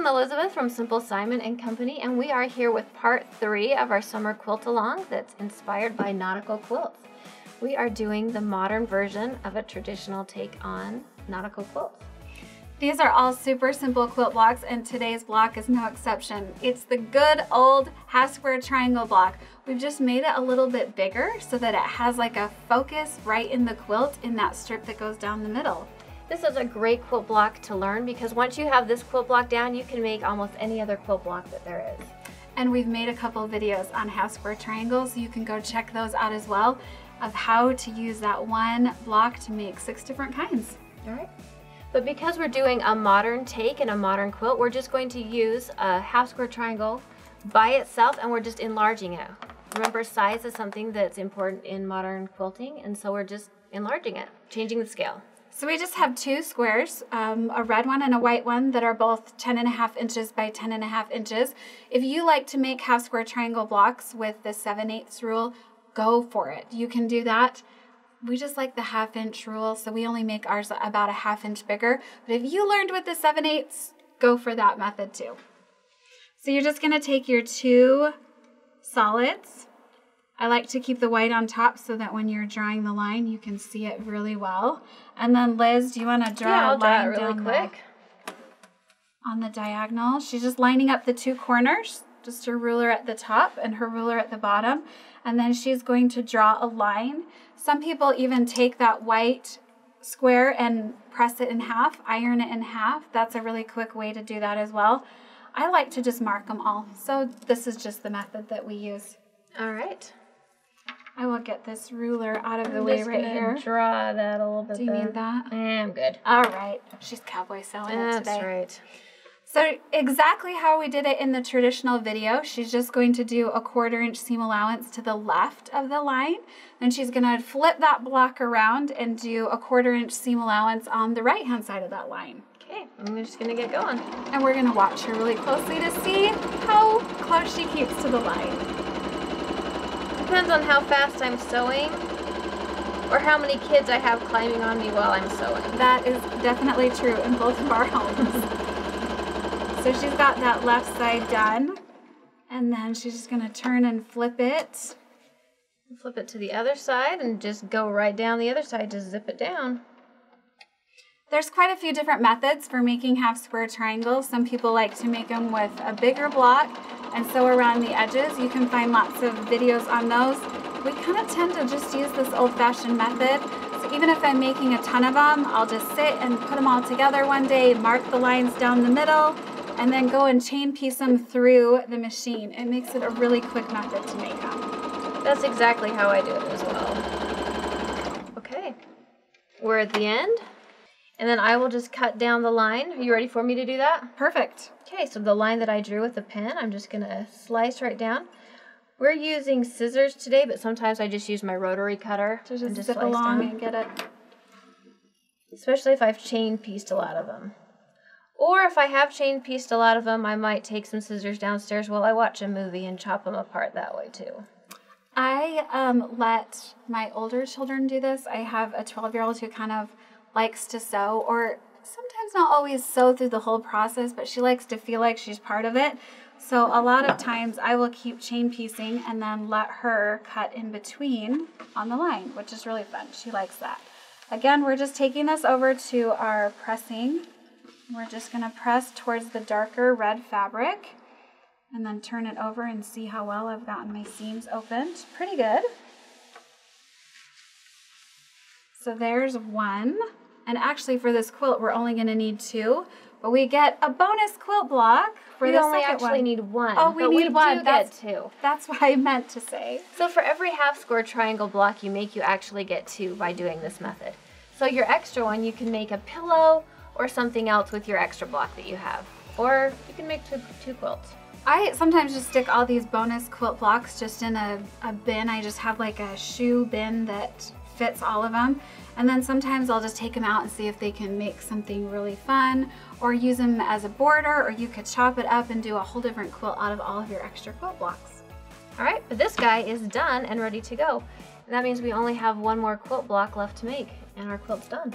Elizabeth from Simple Simon and Company, and we are here with part 3 of our summer quilt along that's inspired by nautical quilts. We are doing the modern version of a traditional take on nautical quilts. These are all super simple quilt blocks, and today's block is no exception. It's the good old half square triangle block. We've just made it a little bit bigger so that it has like a focus right in the quilt in that strip that goes down the middle. This is a great quilt block to learn because once you have this quilt block down, you can make almost any other quilt block that there is. And we've made a couple of videos on half square triangles, so you can go check those out as well, of how to use that one block to make 6 different kinds. All right. But because we're doing a modern take and a modern quilt, we're just going to use a half square triangle by itself, and we're just enlarging it. Remember, size is something that's important in modern quilting, and so we're just enlarging it, changing the scale. So we just have 2 squares, a red one and a white one, that are both 10.5 inches by 10.5 inches. If you like to make half square triangle blocks with the 7/8 rule, go for it. You can do that. We just like the 1/2 inch rule, so we only make ours about a 1/2 inch bigger. But if you learned with the 7/8, go for that method too. So you're just gonna take your 2 solids. I like to keep the white on top so that when you're drawing the line, you can see it really well. And then Liz, do you want to draw a line down quick on the diagonal? She's just lining up the 2 corners, just her ruler at the top and her ruler at the bottom. And then she's going to draw a line. Some people even take that white square and press it in half, iron it in half. That's a really quick way to do that as well. I like to just mark them all. So this is just the method that we use. All right. I will get this ruler out of the way right here. Draw that a little bit. Do you need that? I'm good. All right. She's cowboy sewing it today. That's right. So exactly how we did it in the traditional video, she's just going to do a 1/4 inch seam allowance to the left of the line. Then she's going to flip that block around and do a 1/4 inch seam allowance on the right hand side of that line. Okay, I'm just going to get going. And we're going to watch her really closely to see how close she keeps to the line. Depends on how fast I'm sewing or how many kids I have climbing on me while I'm sewing. That is definitely true in both of our homes. So she's got that left side done, and then she's just going to turn and flip it. Flip it to the other side and just go right down the other side to zip it down. There's quite a few different methods for making half square triangles. Some people like to make them with a bigger block and sew around the edges. You can find lots of videos on those. We kind of tend to just use this old-fashioned method. So even if I'm making a ton of them, I'll just sit and put them all together one day, mark the lines down the middle, and then go and chain piece them through the machine. It makes it a really quick method to make them. That's exactly how I do it as well. Okay, we're at the end. And then I will just cut down the line. Are you ready for me to do that? Perfect. Okay, so the line that I drew with the pen, I'm just gonna slice right down. We're using scissors today, but sometimes I just use my rotary cutter to just zip zip along down. and get it. Especially if I've chain pieced a lot of them. Or if I have chain pieced a lot of them, I might take some scissors downstairs while I watch a movie and chop them apart that way too. I let my older children do this. I have a 12-year-old who kind of likes to sew, or sometimes not always sew through the whole process, but she likes to feel like she's part of it. So a lot of times I will keep chain piecing and then let her cut in between on the line, which is really fun. She likes that. Again, we're just taking this over to our pressing. We're just going to press towards the darker red fabric and then turn it over and see how well I've gotten my seams opened. Pretty good. So there's one. And actually for this quilt, we're only going to need 2, but we get a bonus quilt block for the second one. We only actually need 1. Oh, we need 1. Do get 2. That's what I meant to say. So for every half square triangle block you make, you actually get 2 by doing this method. So your extra one, you can make a pillow or something else with your extra block that you have. Or you can make two quilts. I sometimes just stick all these bonus quilt blocks just in a bin. I just have like a shoe bin that fits all of them. And then sometimes I'll just take them out and see if they can make something really fun, or use them as a border, or you could chop it up and do a whole different quilt out of all of your extra quilt blocks. All right, but this guy is done and ready to go. And that means we only have 1 more quilt block left to make, and our quilt's done.